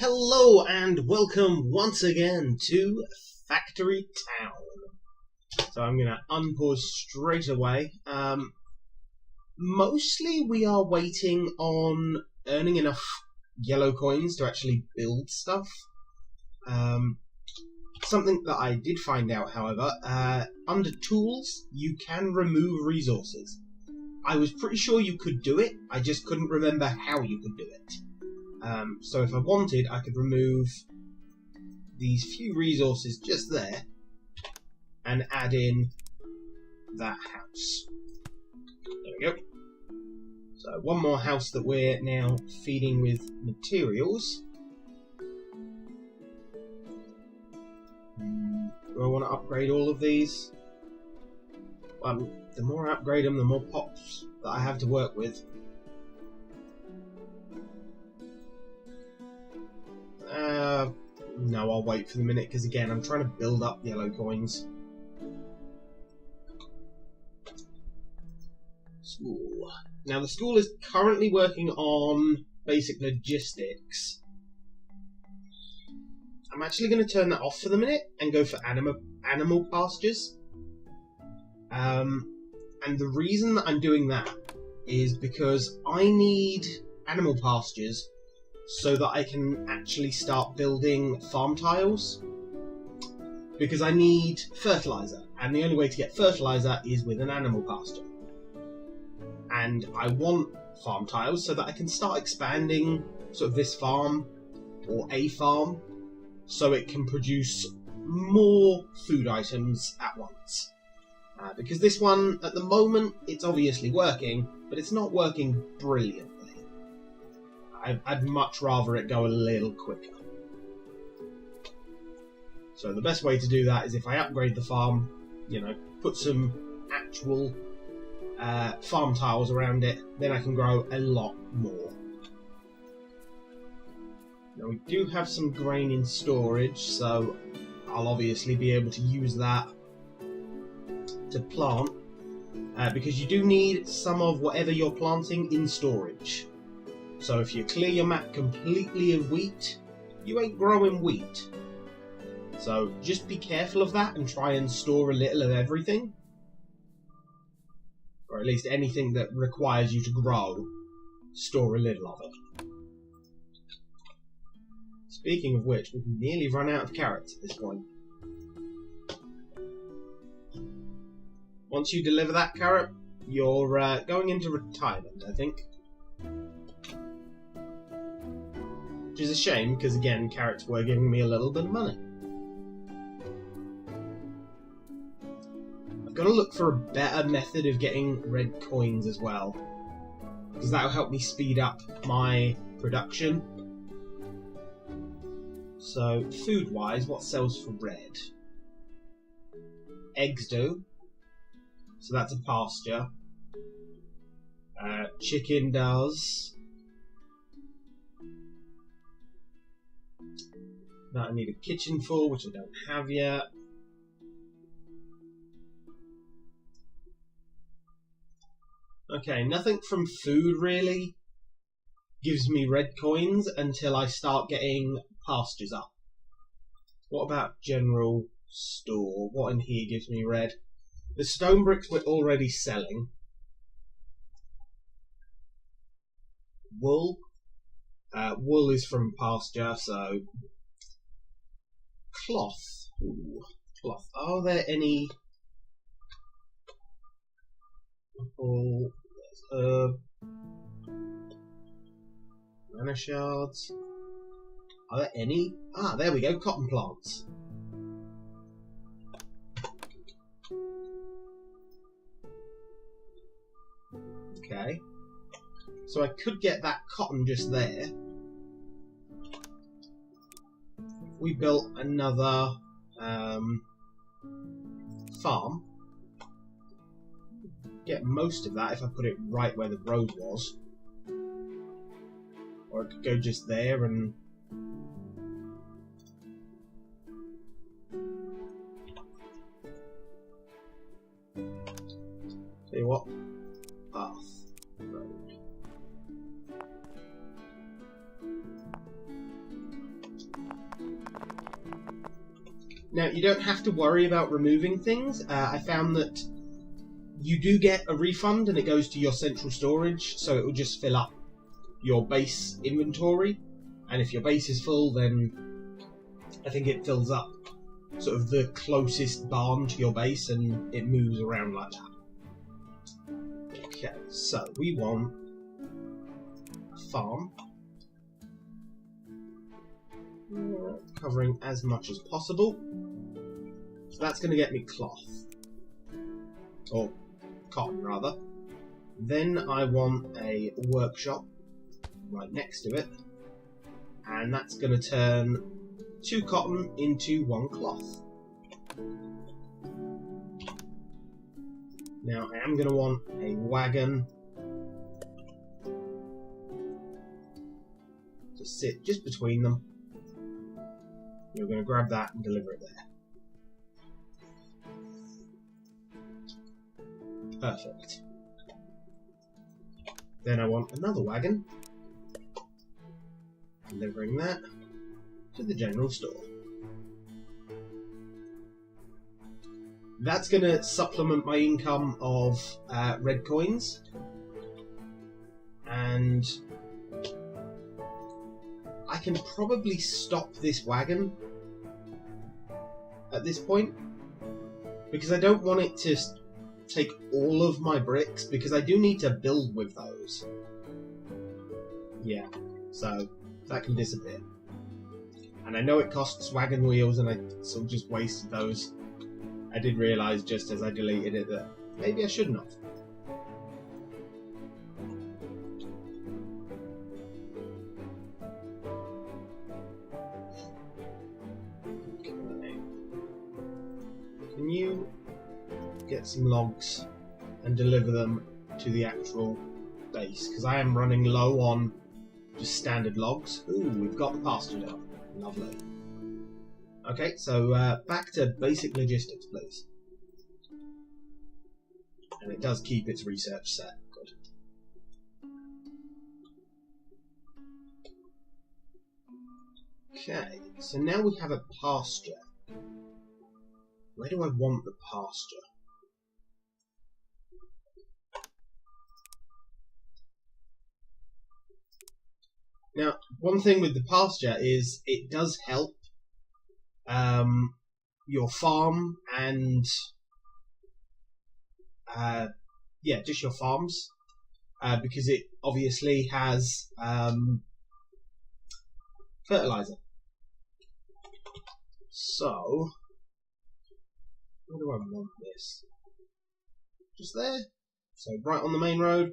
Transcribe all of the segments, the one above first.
Hello and welcome once again to Factory Town. So I'm going to unpause straight away. Mostly we are waiting on earning enough yellow coins to actually build stuff. Something that I did find out, however, under tools you can remove resources. I was pretty sure you could do it, I just couldn't remember how you could do it. So if I wanted, I could remove these few resources just there and add in that house. There we go. So one more house that we're now feeding with materials. Do I want to upgrade all of these? Well, the more I upgrade them, the more pops that I have to work with. No, I'll wait for the minute, because again, I'm trying to build up yellow coins. School. Now, the school is currently working on basic logistics. I'm actually going to turn that off for the minute and go for animal pastures. And the reason that I'm doing that is because I need animal pastures so that I can actually start building farm tiles. Because I need fertilizer, and the only way to get fertilizer is with an animal pasture. And I want farm tiles so that I can start expanding sort of this farm, or a farm, so it can produce more food items at once. Because this one, at the moment, it's obviously working, but it's not working brilliantly. I'd much rather it go a little quicker. So the best way to do that is if I upgrade the farm, you know, put some actual farm tiles around it, then I can grow a lot more. Now we do have some grain in storage, so I'll obviously be able to use that to plant, because you do need some of whatever you're planting in storage. So if you clear your map completely of wheat, you ain't growing wheat. So just be careful of that and try and store a little of everything. Or at least anything that requires you to grow, store a little of it. Speaking of which, we've nearly run out of carrots at this point. Once you deliver that carrot, you're going into retirement, I think. Which is a shame, because again, carrots were giving me a little bit of money. I've got to look for a better method of getting red coins as well, because that will help me speed up my production. So, food-wise, what sells for red? Eggs do. So that's a pasture. Chicken does. That I need a kitchen for, which I don't have yet. Okay, nothing from food really gives me red coins until I start getting pastures up. What about general store? What in here gives me red? The stone bricks we're already selling. Wool. Wool is from pasture, so... Cloth. Ooh, cloth. Are there any... Oh, there's herb. Mana shards. Are there any? Ah, there we go, cotton plants. Okay. So I could get that cotton just there. We built another farm. Get most of that if I put it right where the road was. Or I could go just there and... Tell you what, path, road. Now, you don't have to worry about removing things. I found that you do get a refund and it goes to your central storage, so it will just fill up your base inventory. And if your base is full, then I think it fills up sort of the closest barn to your base and it moves around like that. Okay, so we want a farm. Covering as much as possible. So that's going to get me cloth. Or cotton, rather. Then I want a workshop right next to it. And that's going to turn 2 cotton into 1 cloth. Now I am going to want a wagon to sit just between them. We're going to grab that and deliver it there. Perfect. Then I want another wagon, delivering that to the general store. That's going to supplement my income of red coins, and I can probably stop this wagon at this point, because I don't want it to take all of my bricks, because I do need to build with those. Yeah, so that can disappear. And I know it costs wagon wheels, and I sort of just wasted those. I did realise just as I deleted it that maybe I shouldn't have. Can you get some logs and deliver them to the actual base? Because I am running low on just standard logs. Ooh, we've got the pasture done. Lovely. Okay, so back to basic logistics, please. And it does keep its research set. Good. Okay, so now we have a pasture. Where do I want the pasture? Now, one thing with the pasture is it does help your farm and yeah, just your farms, because it obviously has fertilizer. So, where do I want this? Just there. So right on the main road.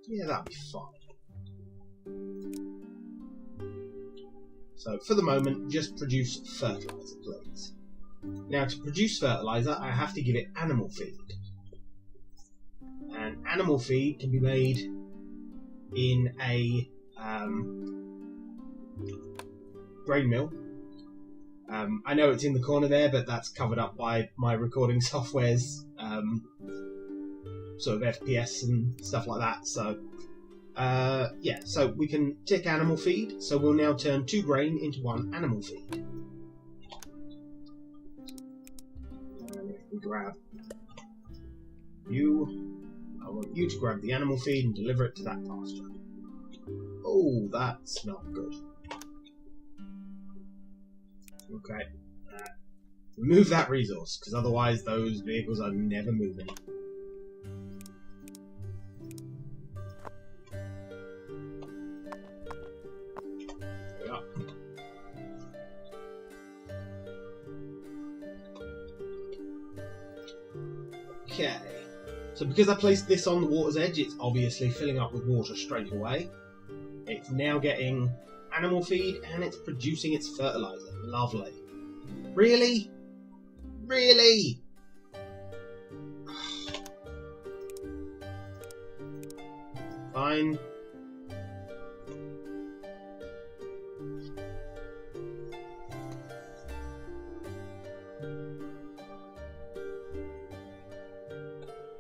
Yeah, that'll be fine. So for the moment, just produce fertilizer, please. Now to produce fertilizer, I have to give it animal feed. And animal feed can be made in a grain mill. I know it's in the corner there, but that's covered up by my recording software's sort of FPS and stuff like that. So yeah, so we can tick animal feed. So we'll now turn 2 grain into 1 animal feed. And if we grab you, I want you to grab the animal feed and deliver it to that pasture. Oh, that's not good. Okay. Remove that resource, because otherwise those vehicles are never moving. There we are. Okay. So because I placed this on the water's edge, it's obviously filling up with water straight away. It's now getting animal feed and it's producing its fertilizer. Lovely. Really? Really? Fine.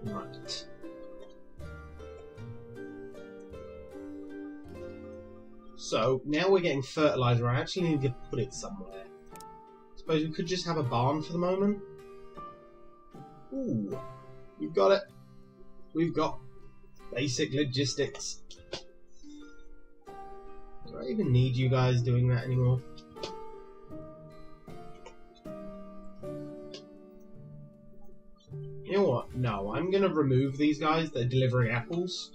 Right. So, now we're getting fertilizer. I actually need to put it somewhere. Suppose we could just have a barn for the moment? Ooh, we've got it. We've got basic logistics. Do I even need you guys doing that anymore? You know what? No, I'm going to remove these guys that are delivering apples.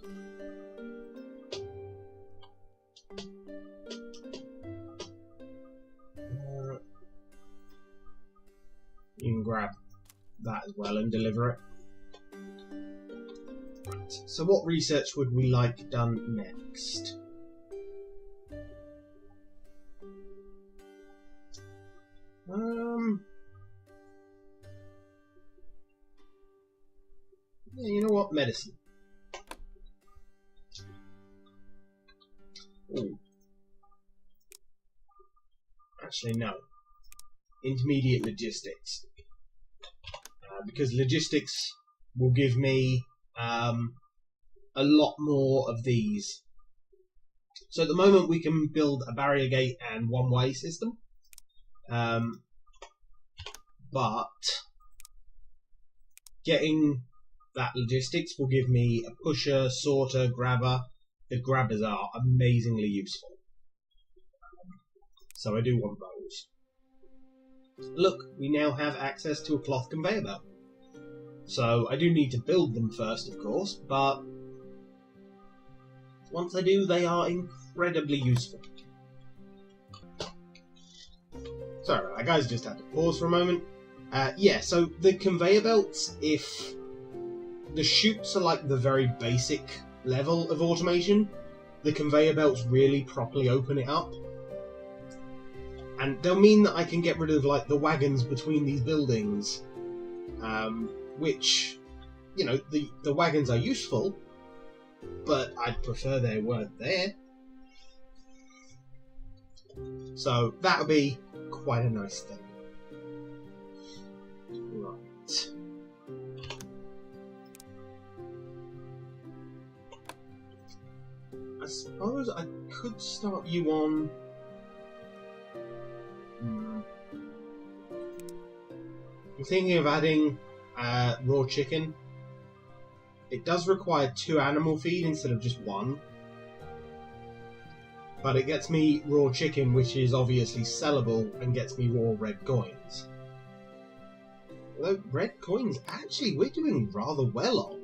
You can grab that as well and deliver it. Right. So what research would we like done next? Yeah, you know what? Medicine. Ooh. Actually, no. Intermediate logistics. Because logistics will give me a lot more of these. So at the moment we can build a barrier gate and one-way system. But getting that logistics will give me a pusher, sorter, grabber. The grabbers are amazingly useful. So I do want those. Look, we now have access to a cloth conveyor belt. So I do need to build them first, of course, but once I do, they are incredibly useful. Sorry, I guys just had to pause for a moment. Yeah, so the conveyor belts, if the chutes are like the very basic level of automation, the conveyor belts really properly open it up. And they'll mean that I can get rid of like the wagons between these buildings, which, you know, the wagons are useful, but I'd prefer they weren't there. So that would be quite a nice thing. Right. I suppose I could start you on... I'm thinking of adding raw chicken. It does require 2 animal feed instead of just 1. But it gets me raw chicken, which is obviously sellable, and gets me raw red coins. Although red coins, actually, we're doing rather well on.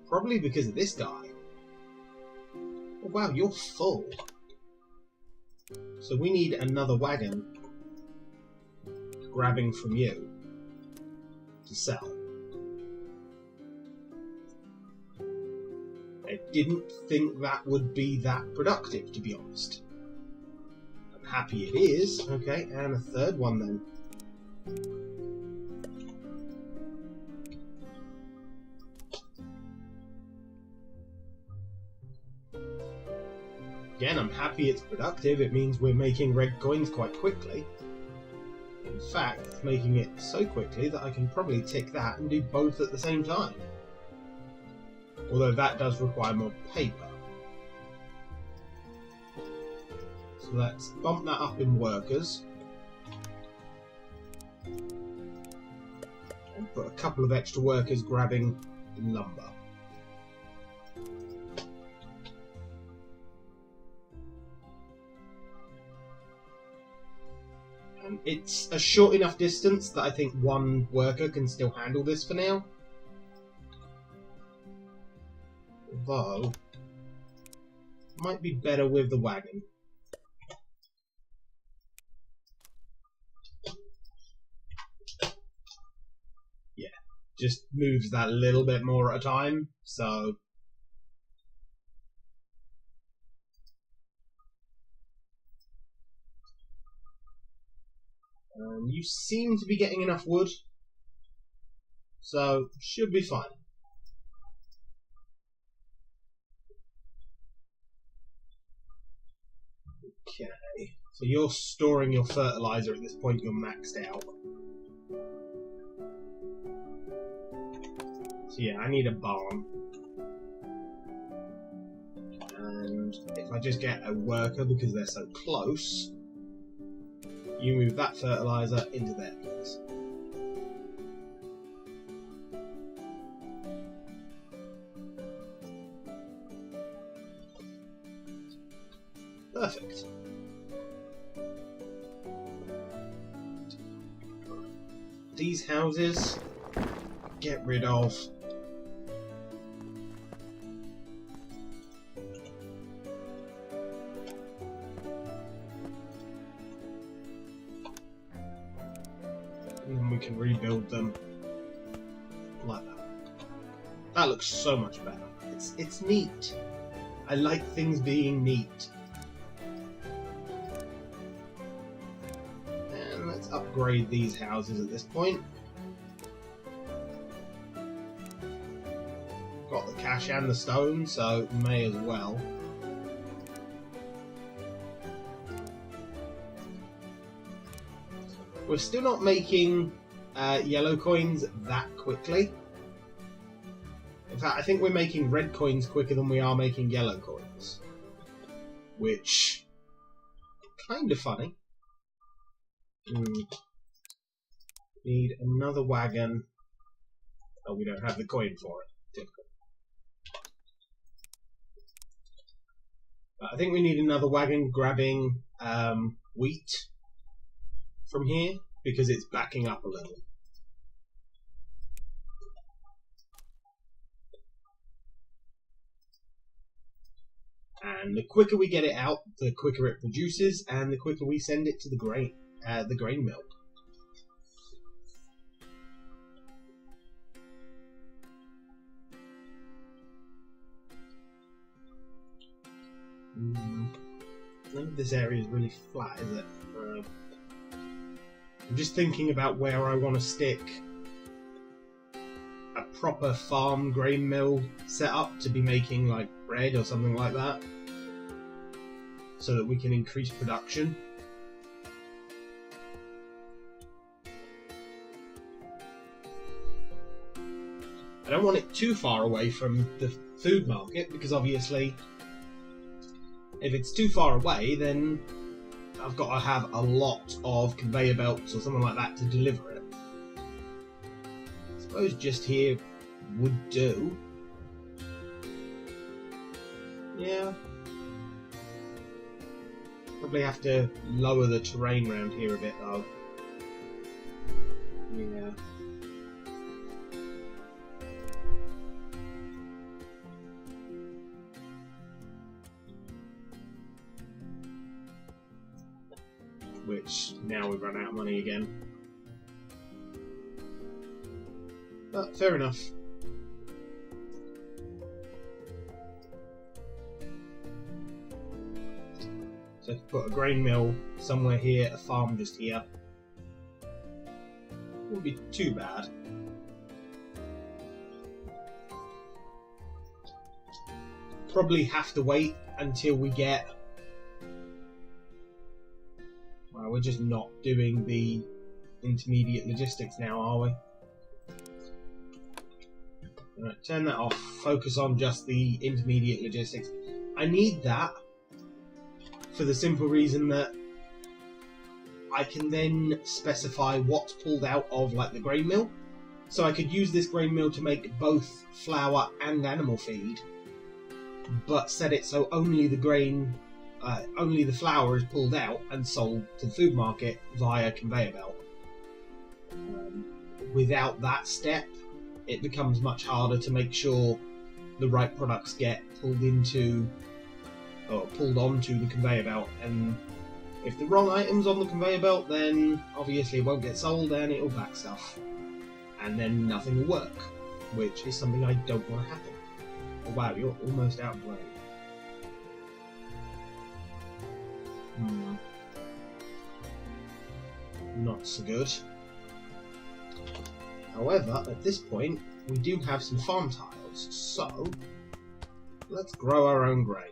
Probably because of this guy. Oh wow, you're full. So we need another wagon grabbing from you to sell. I didn't think that would be that productive, to be honest. I'm happy it is. Okay, and a third one then. Again, I'm happy it's productive. It means we're making red coins quite quickly. In fact, it's making it so quickly that I can probably tick that and do both at the same time. Although that does require more paper. So let's bump that up in workers. And put a couple of extra workers grabbing lumber. It's a short enough distance that I think 1 worker can still handle this for now. Although, might be better with the wagon. Yeah, just moves that a little bit more at a time, so... you seem to be getting enough wood, so should be fine. Okay, so you're storing your fertilizer at this point, you're maxed out. So yeah, I need a barn. And And if I just get a worker because they're so close, you move that fertilizer into there, please. Perfect. These houses, get rid of. And then we can rebuild them like that. That looks so much better. It's neat. I like things being neat. And let's upgrade these houses at this point. Got the cash and the stone, so may as well. We're still not making yellow coins that quickly. In fact, I think we're making red coins quicker than we are making yellow coins. Which, kind of funny. Need another wagon. Oh, we don't have the coin for it. Typical. But I think we need another wagon grabbing wheat from here, because it's backing up a little. And the quicker we get it out, the quicker it produces, and the quicker we send it to the grain mill. None of this area is really flat, is it? I'm just thinking about where I want to stick a proper farm grain mill set up to be making like bread or something like that, so that we can increase production. I don't want it too far away from the food market, because obviously if it's too far away, then I've got to have a lot of conveyor belts or something like that to deliver it. I suppose just here would do. Yeah. Probably have to lower the terrain around here a bit though. Yeah. Which, now we've run out of money again. But fair enough. So put a grain mill somewhere here, a farm just here. Wouldn't be too bad. Probably have to wait until we get... Well, we're just not doing the intermediate logistics now, are we? Alright, turn that off. Focus on just the intermediate logistics. I need that for the simple reason that I can then specify what's pulled out of like the grain mill. So I could use this grain mill to make both flour and animal feed, but set it so only the grain, only the flour is pulled out and sold to the food market via conveyor belt. Without that step, it becomes much harder to make sure the right products get pulled into or pulled onto the conveyor belt, and if the wrong item's on the conveyor belt, then obviously it won't get sold and it'll back stuff, and then nothing will work, which is something I don't want to happen. Oh wow, you're almost out of grain. Not so good. However, at this point, we do have some farm tiles, so let's grow our own grain.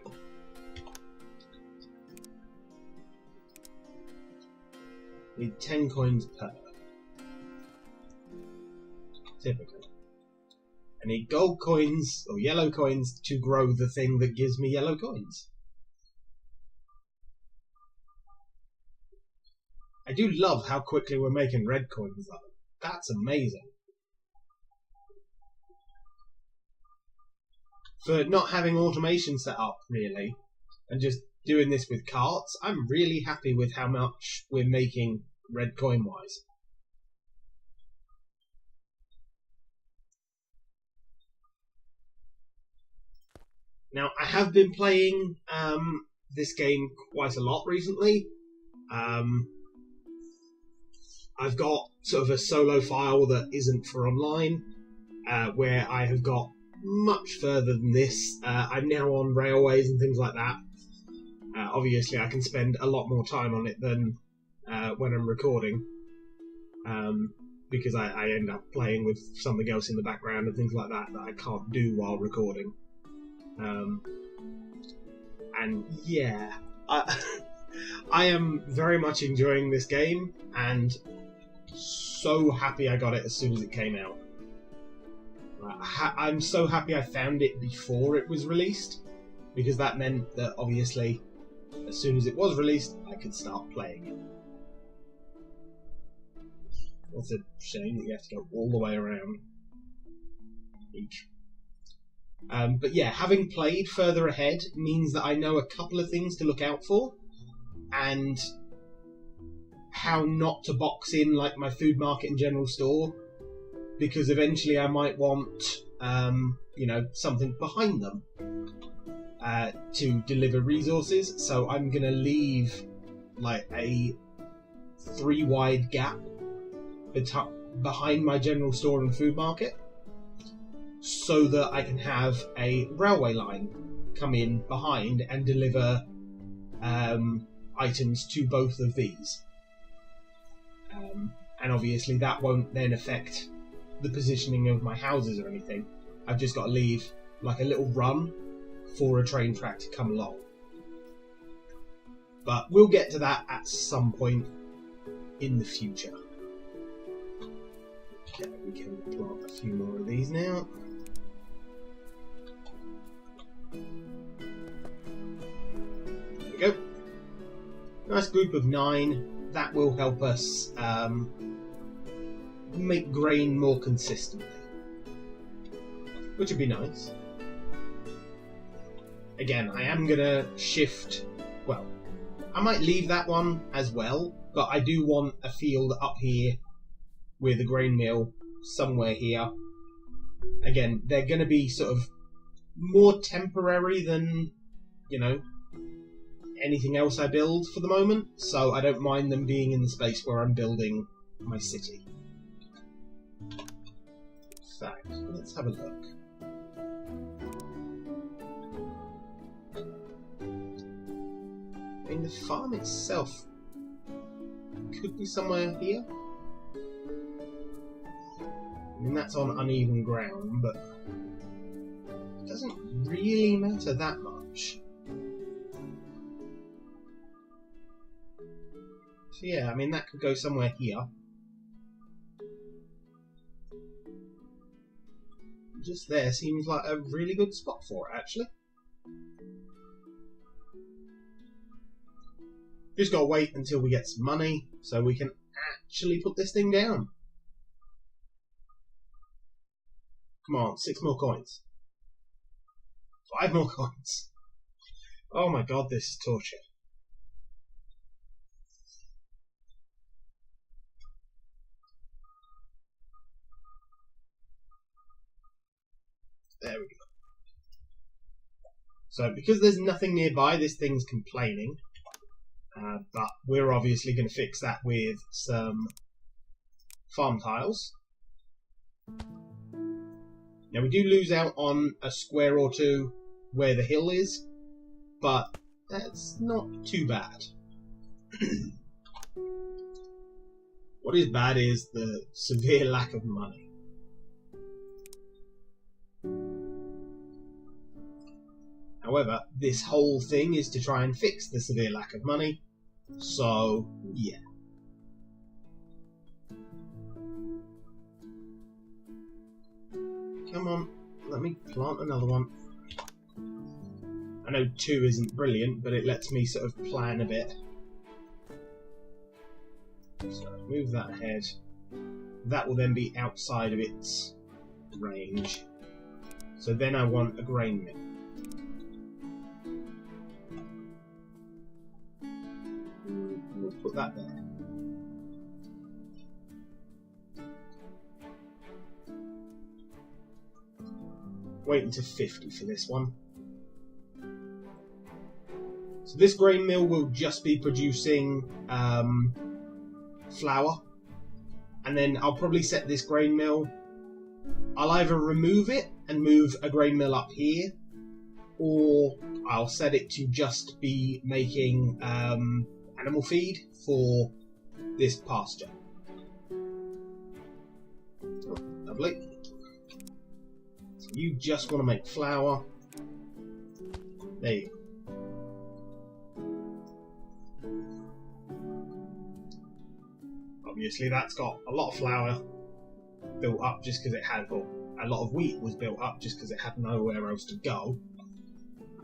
Need 10 coins per. Typically. I need gold coins, or yellow coins, to grow the thing that gives me yellow coins. I do love how quickly we're making red coins, though. That's amazing. For not having automation set up, really, and just doing this with carts, I'm really happy with how much we're making red coin-wise. Now, I have been playing this game quite a lot recently. I've got sort of a solo file that isn't for online, where I have got much further than this. I'm now on railways and things like that. Obviously, I can spend a lot more time on it than when I'm recording, because I end up playing with something else in the background and things like that that I can't do while recording. And yeah, I am very much enjoying this game, and so happy I got it as soon as it came out. I'm so happy I found it before it was released, because that meant that obviously as soon as it was released I could start playing it. It's a shame that you have to go all the way around each. But yeah, having played further ahead means that I know a couple of things to look out for, and how not to box in like my food market and general store, because eventually I might want, something behind them to deliver resources. So I'm gonna leave like a 3-wide gap behind my general store and food market, so that I can have a railway line come in behind and deliver items to both of these. And obviously that won't then affect the positioning of my houses or anything. I've just got to leave like a little run for a train track to come along. But we'll get to that at some point in the future. Okay, we can plant a few more of these now. There we go. Nice group of 9. That will help us make grain more consistently, which would be nice. Again, I am going to shift... Well, I might leave that one as well, but I do want a field up here with a grain mill somewhere here. Again, they're going to be sort of more temporary than, anything else I build for the moment, so I don't mind them being in the space where I'm building my city. In fact, let's have a look. I mean, the farm itself could be somewhere here. I mean, that's on uneven ground, but it doesn't really matter that much. So yeah, I mean, that could go somewhere here. Just there seems like a really good spot for it, actually. Just gotta wait until we get some money so we can actually put this thing down. Come on, 6 more coins. 5 more coins. Oh my god, this is torture. There we go. So, because there's nothing nearby, this thing's complaining. But we're obviously going to fix that with some farm tiles. Now, we do lose out on a square or two where the hill is, but that's not too bad. What is bad is the severe lack of money. However, this whole thing is to try and fix the severe lack of money, so yeah. Come on, let me plant another one. I know 2 isn't brilliant, but it lets me sort of plan a bit. So move that ahead. That will then be outside of its range. So then I want a grain mill. We'll put that there. Wait until 50 for this one. So this grain mill will just be producing flour. And then I'll probably set this grain mill. I'll either remove it and move a grain mill up here, or I'll set it to just be making animal feed for this pasture. Oh, lovely. So you just want to make flour. There you go. Obviously that's got a lot of flour built up just because it had, or a lot of wheat was built up just because it had nowhere else to go.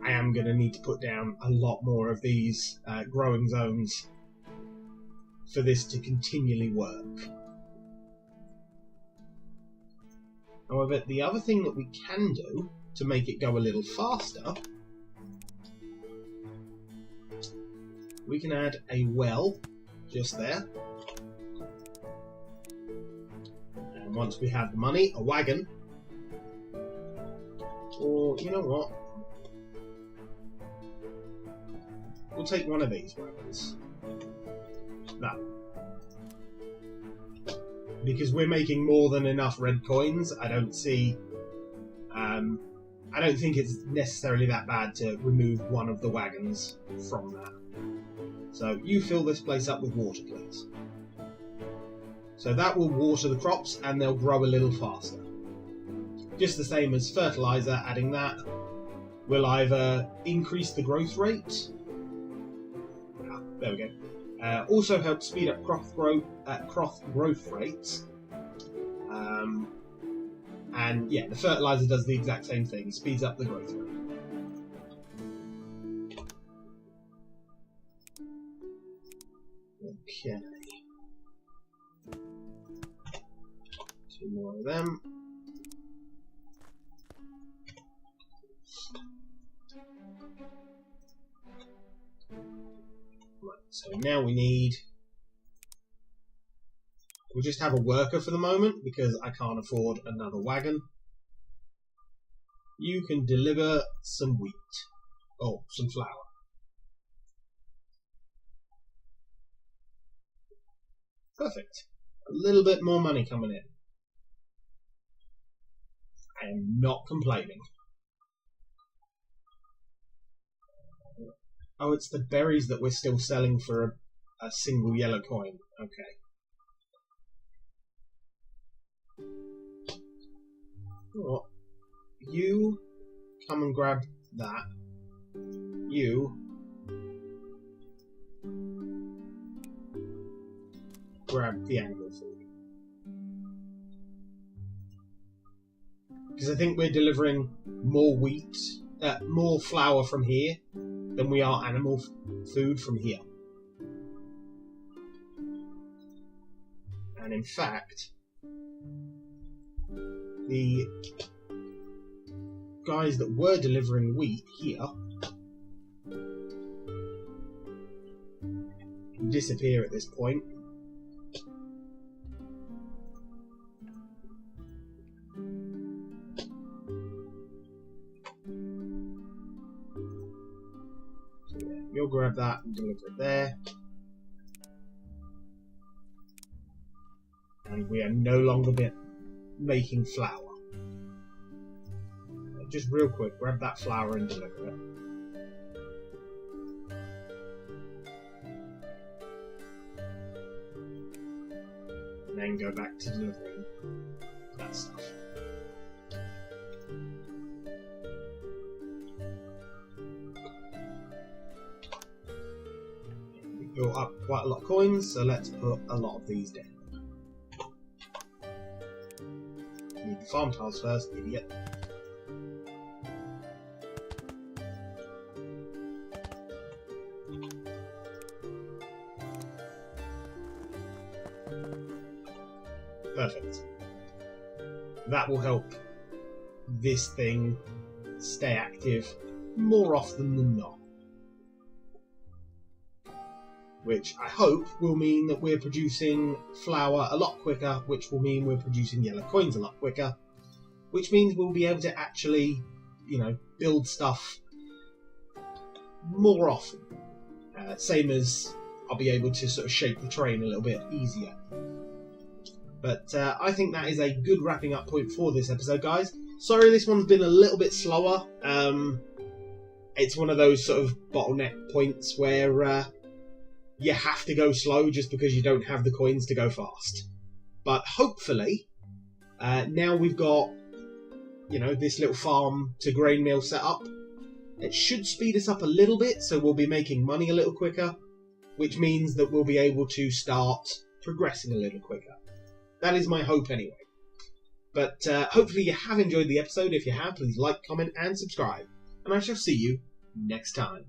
I am going to need to put down a lot more of these growing zones for this to continually work. However, the other thing that we can do to make it go a little faster, we can add a well just there. And once we have the money, a wagon. Or, you know what? We'll take one of these wagons. That. Because we're making more than enough red coins, I don't see... I don't think it's necessarily that bad to remove one of the wagons from that. So you fill this place up with water, please. So that will water the crops and they'll grow a little faster. Just the same as fertilizer, adding that will either increase the growth rate. There we go. Also helps speed up crop growth rates. And yeah, the fertilizer does the exact same thing, speeds up the growth rate. Okay. 2 more of them. Right, so now we'll just have a worker for the moment because I can't afford another wagon. You can deliver some wheat. Oh, some flour. Perfect. A little bit more money coming in. I am not complaining. Oh, it's the berries that we're still selling for a single yellow coin. Okay. What? You come and grab that. You grab the animal food. Because I think we're delivering more wheat, more flour from here than we are animal food from here. And in fact, the guys that were delivering wheat here disappear at this point. So yeah, you'll grab that and deliver it there. And we are no longer making flour. Just real quick, grab that flour and deliver it. And then go back to delivering that stuff. We built up quite a lot of coins, so let's put a lot of these down. Need the farm tiles first, idiot. Perfect. That will help this thing stay active more often than not. Which I hope will mean that we're producing flour a lot quicker, which will mean we're producing yellow coins a lot quicker, which means we'll be able to actually, build stuff more often. Same as I'll be able to sort of shape the train a little bit easier. But I think that is a good wrapping up point for this episode, guys. Sorry this one's been a little bit slower. It's one of those sort of bottleneck points where you have to go slow just because you don't have the coins to go fast. But hopefully, now we've got, this little farm to grain mill set up, it should speed us up a little bit, so we'll be making money a little quicker, which means that we'll be able to start progressing a little quicker. That is my hope anyway. But hopefully you have enjoyed the episode. If you have, please like, comment, and subscribe. And I shall see you next time.